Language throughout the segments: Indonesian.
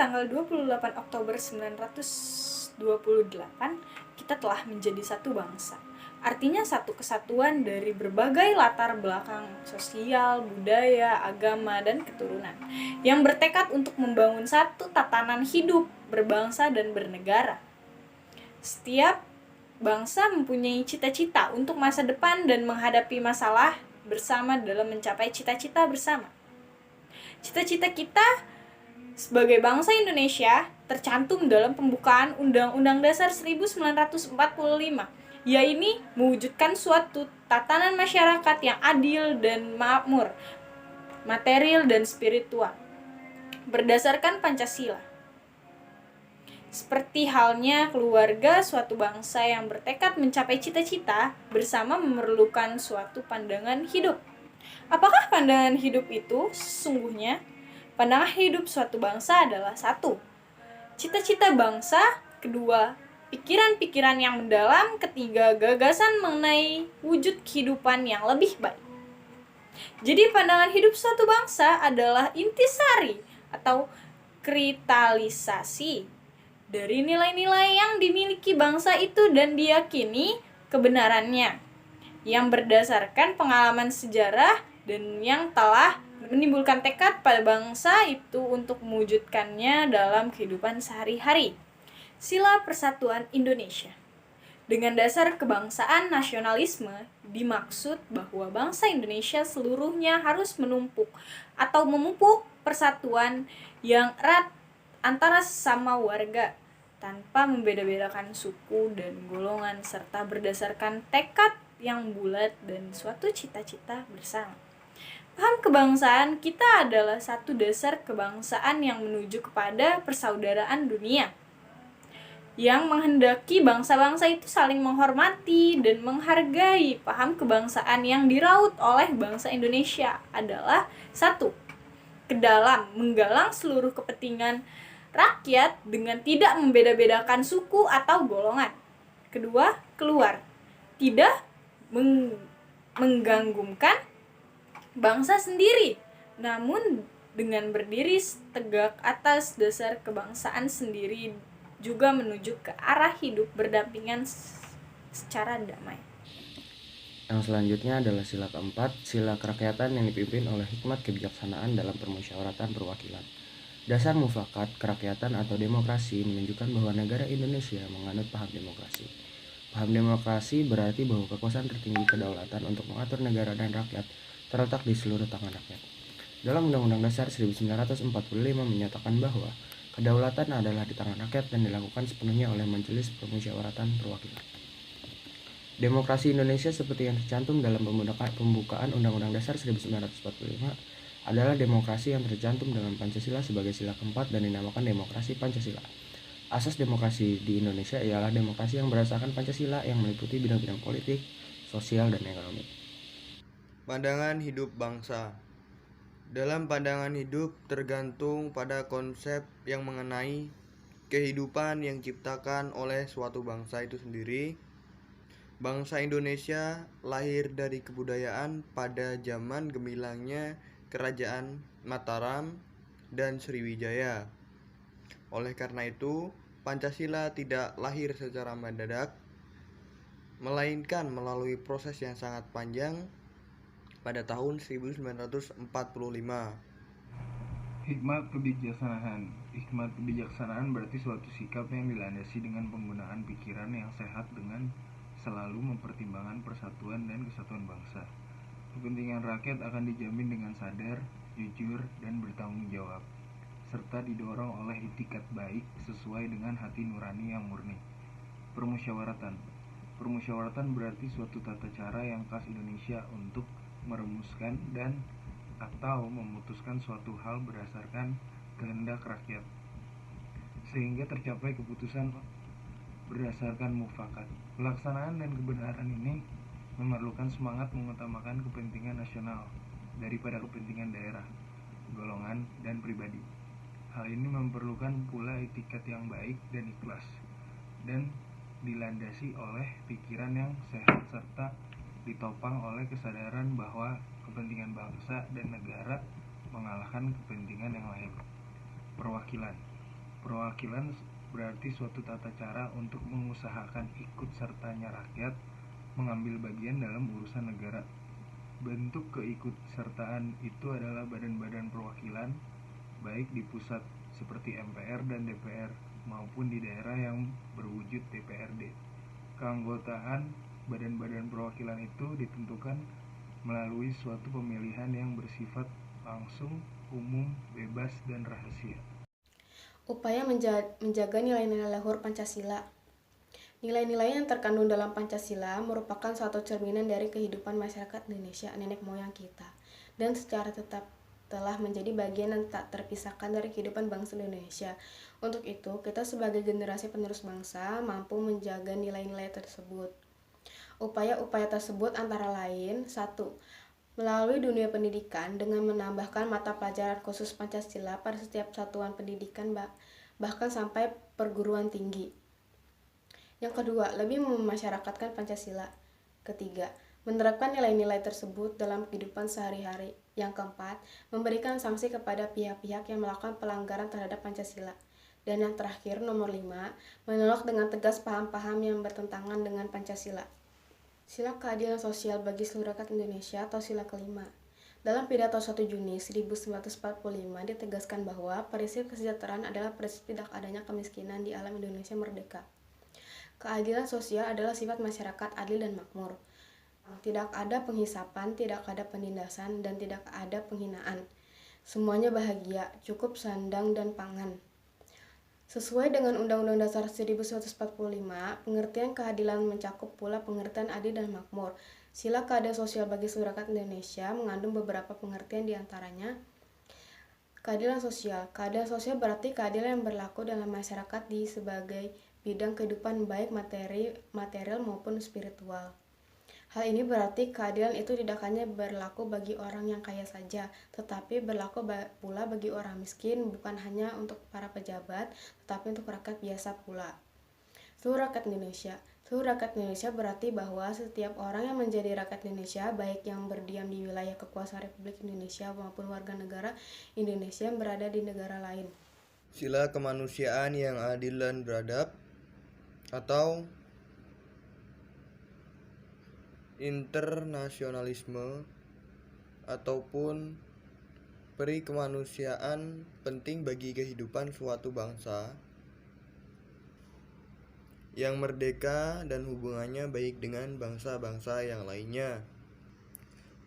tanggal 28 Oktober 1928, kita telah menjadi satu bangsa. Artinya satu kesatuan dari berbagai latar belakang sosial, budaya, agama, dan keturunan yang bertekad untuk membangun satu tatanan hidup berbangsa dan bernegara. Setiap bangsa mempunyai cita-cita untuk masa depan dan menghadapi masalah bersama dalam mencapai cita-cita bersama. Cita-cita kita sebagai bangsa Indonesia tercantum dalam pembukaan Undang-Undang Dasar 1945, yaitu mewujudkan suatu tatanan masyarakat yang adil dan makmur, material dan spiritual, berdasarkan Pancasila. Seperti halnya keluarga, suatu bangsa yang bertekad mencapai cita-cita bersama memerlukan suatu pandangan hidup. Apakah pandangan hidup itu sesungguhnya? Pandangan hidup suatu bangsa adalah 1. Cita-cita bangsa. 2. Pikiran-pikiran yang mendalam. 3. Gagasan mengenai wujud kehidupan yang lebih baik. Jadi pandangan hidup suatu bangsa adalah intisari atau kristalisasi dari nilai-nilai yang dimiliki bangsa itu dan diyakini kebenarannya, yang berdasarkan pengalaman sejarah dan yang telah menimbulkan tekad pada bangsa itu untuk mewujudkannya dalam kehidupan sehari-hari. Sila Persatuan Indonesia. Dengan dasar kebangsaan nasionalisme, dimaksud bahwa bangsa Indonesia seluruhnya harus memupuk persatuan yang erat antara sesama warga, tanpa membeda-bedakan suku dan golongan, serta berdasarkan tekad yang bulat dan suatu cita-cita bersama. Paham kebangsaan kita adalah satu dasar kebangsaan yang menuju kepada persaudaraan dunia, yang menghendaki bangsa-bangsa itu saling menghormati dan menghargai. Paham kebangsaan yang diraut oleh bangsa Indonesia adalah 1. Ke dalam menggalang seluruh kepentingan rakyat dengan tidak membeda-bedakan suku atau golongan. 2. Keluar, tidak mengganggukan bangsa sendiri, namun dengan berdiri tegak atas dasar kebangsaan sendiri, juga menuju ke arah hidup berdampingan secara damai. Yang selanjutnya adalah sila keempat, sila kerakyatan yang dipimpin oleh hikmat kebijaksanaan dalam permusyawaratan perwakilan. Dasar mufakat kerakyatan atau demokrasi menunjukkan bahwa negara Indonesia menganut paham demokrasi. Paham demokrasi berarti bahwa kekuasaan tertinggi kedaulatan untuk mengatur negara dan rakyat terletak di seluruh tangan rakyat. Dalam Undang-Undang Dasar 1945 menyatakan bahwa kedaulatan adalah di tangan rakyat dan dilakukan sepenuhnya oleh Majelis Permusyawaratan Perwakilan. Demokrasi Indonesia seperti yang tercantum dalam pembukaan Undang-Undang Dasar 1945 adalah demokrasi yang tercantum dalam Pancasila sebagai sila keempat dan dinamakan demokrasi Pancasila. Asas demokrasi di Indonesia ialah demokrasi yang berdasarkan Pancasila yang meliputi bidang-bidang politik, sosial, dan ekonomi. Pandangan hidup bangsa. Dalam pandangan hidup tergantung pada konsep yang mengenai kehidupan yang diciptakan oleh suatu bangsa itu sendiri. Bangsa Indonesia lahir dari kebudayaan pada zaman gemilangnya Kerajaan Mataram dan Sriwijaya. Oleh karena itu, Pancasila tidak lahir secara mendadak, melainkan melalui proses yang sangat panjang pada tahun 1945. Hikmat kebijaksanaan. Hikmat kebijaksanaan berarti suatu sikap yang dilandasi dengan penggunaan pikiran yang sehat dengan selalu mempertimbangkan persatuan dan kesatuan bangsa. Kepentingan rakyat akan dijamin dengan sadar, jujur, dan bertanggung jawab, serta didorong oleh itikat baik sesuai dengan hati nurani yang murni. Permusyawaratan. Permusyawaratan berarti suatu tata cara yang khas Indonesia untuk merumuskan dan atau memutuskan suatu hal berdasarkan kehendak rakyat, sehingga tercapai keputusan berdasarkan mufakat. Pelaksanaan dan kebenaran ini memerlukan semangat mengutamakan kepentingan nasional daripada kepentingan daerah, golongan, dan pribadi. Hal ini memerlukan pula etikat yang baik dan ikhlas, dan dilandasi oleh pikiran yang sehat serta ditopang oleh kesadaran bahwa kepentingan bangsa dan negara mengalahkan kepentingan yang lain. Perwakilan. Perwakilan berarti suatu tata cara untuk mengusahakan ikut sertanya rakyat mengambil bagian dalam urusan negara. Bentuk keikutsertaan itu adalah badan-badan perwakilan, baik di pusat seperti MPR dan DPR, maupun di daerah yang berwujud DPRD. Keanggotaan badan-badan perwakilan itu ditentukan melalui suatu pemilihan yang bersifat langsung, umum, bebas, dan rahasia. Upaya menjaga nilai-nilai luhur Pancasila. Nilai-nilai yang terkandung dalam Pancasila merupakan suatu cerminan dari kehidupan masyarakat Indonesia nenek moyang kita, dan secara tetap telah menjadi bagian yang tak terpisahkan dari kehidupan bangsa Indonesia. Untuk itu, kita sebagai generasi penerus bangsa mampu menjaga nilai-nilai tersebut. Upaya-upaya tersebut antara lain: 1. Melalui dunia pendidikan dengan menambahkan mata pelajaran khusus Pancasila pada setiap satuan pendidikan, bahkan sampai perguruan tinggi. Yang kedua, lebih memasyarakatkan Pancasila. Ketiga, menerapkan nilai-nilai tersebut dalam kehidupan sehari-hari. Yang keempat, memberikan sanksi kepada pihak-pihak yang melakukan pelanggaran terhadap Pancasila. Dan yang terakhir, nomor 5, menolak dengan tegas paham-paham yang bertentangan dengan Pancasila. Sila keadilan sosial bagi seluruh rakyat Indonesia atau sila kelima. Dalam pidato 1 Juni 1945 ditegaskan bahwa prinsip kesejahteraan adalah prinsip tidak adanya kemiskinan di alam Indonesia merdeka. Keadilan sosial adalah sifat masyarakat adil dan makmur. Tidak ada penghisapan, tidak ada penindasan, dan tidak ada penghinaan. Semuanya bahagia, cukup sandang dan pangan. Sesuai dengan Undang-Undang Dasar 1945, pengertian keadilan mencakup pula pengertian adil dan makmur. Sila keadilan sosial bagi seluruh rakyat Indonesia mengandung beberapa pengertian, diantaranya keadilan sosial. Keadilan sosial berarti keadilan yang berlaku dalam masyarakat di sebagai bidang kehidupan baik material maupun spiritual. Hal ini berarti keadilan itu tidak hanya berlaku bagi orang yang kaya saja, tetapi berlaku pula bagi orang miskin, bukan hanya untuk para pejabat, tetapi untuk rakyat biasa pula. Seluruh rakyat Indonesia. Seluruh rakyat Indonesia berarti bahwa setiap orang yang menjadi rakyat Indonesia, baik yang berdiam di wilayah kekuasaan Republik Indonesia maupun warga negara Indonesia yang berada di negara lain. Sila kemanusiaan yang adil dan beradab atau internasionalisme ataupun peri kemanusiaan penting bagi kehidupan suatu bangsa yang merdeka dan hubungannya baik dengan bangsa-bangsa yang lainnya.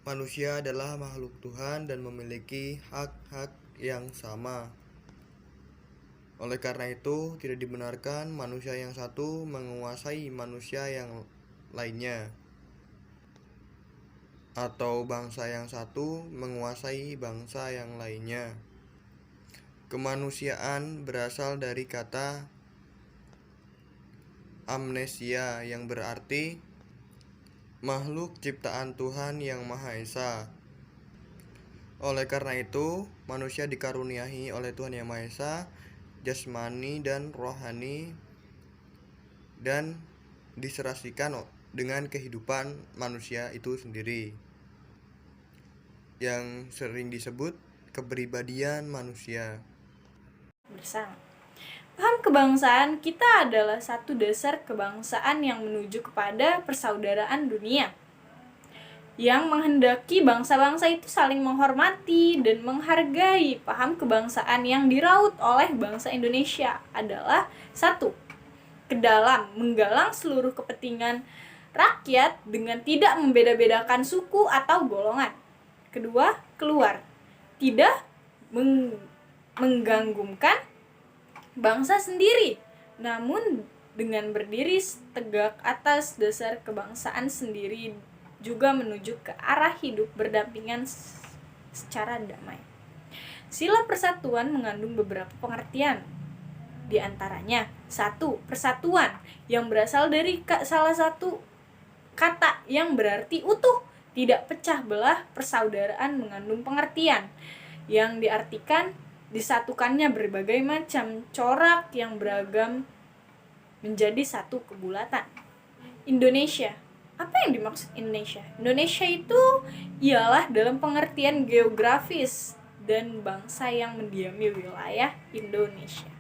Manusia adalah makhluk Tuhan dan memiliki hak-hak yang sama. Oleh karena itu, tidak dibenarkan manusia yang satu menguasai manusia yang lainnya, atau bangsa yang satu menguasai bangsa yang lainnya. Kemanusiaan berasal dari kata amnesia yang berarti makhluk ciptaan Tuhan yang Maha Esa. Oleh karena itu, manusia dikaruniai oleh Tuhan yang Maha Esa jasmani dan rohani dan diserasikan dengan kehidupan manusia itu sendiri, yang sering disebut kepribadian manusia. Bersama. Paham kebangsaan kita adalah satu dasar kebangsaan yang menuju kepada persaudaraan dunia, yang menghendaki bangsa-bangsa itu saling menghormati dan menghargai. Paham kebangsaan yang diraut oleh bangsa Indonesia adalah 1. Ke dalam menggalang seluruh kepentingan rakyat dengan tidak membeda-bedakan suku atau golongan. Kedua, keluar, tidak mengganggukan bangsa sendiri, namun dengan berdiri tegak atas dasar kebangsaan sendiri, juga menuju ke arah hidup berdampingan secara damai. Sila persatuan mengandung beberapa pengertian, di antaranya 1. Persatuan, yang berasal dari salah satu kata yang berarti utuh, tidak pecah belah. Persaudaraan mengandung pengertian yang diartikan disatukannya berbagai macam corak yang beragam menjadi satu kebulatan. Indonesia. Apa yang dimaksud Indonesia? Indonesia itu ialah dalam pengertian geografis dan bangsa yang mendiami wilayah Indonesia.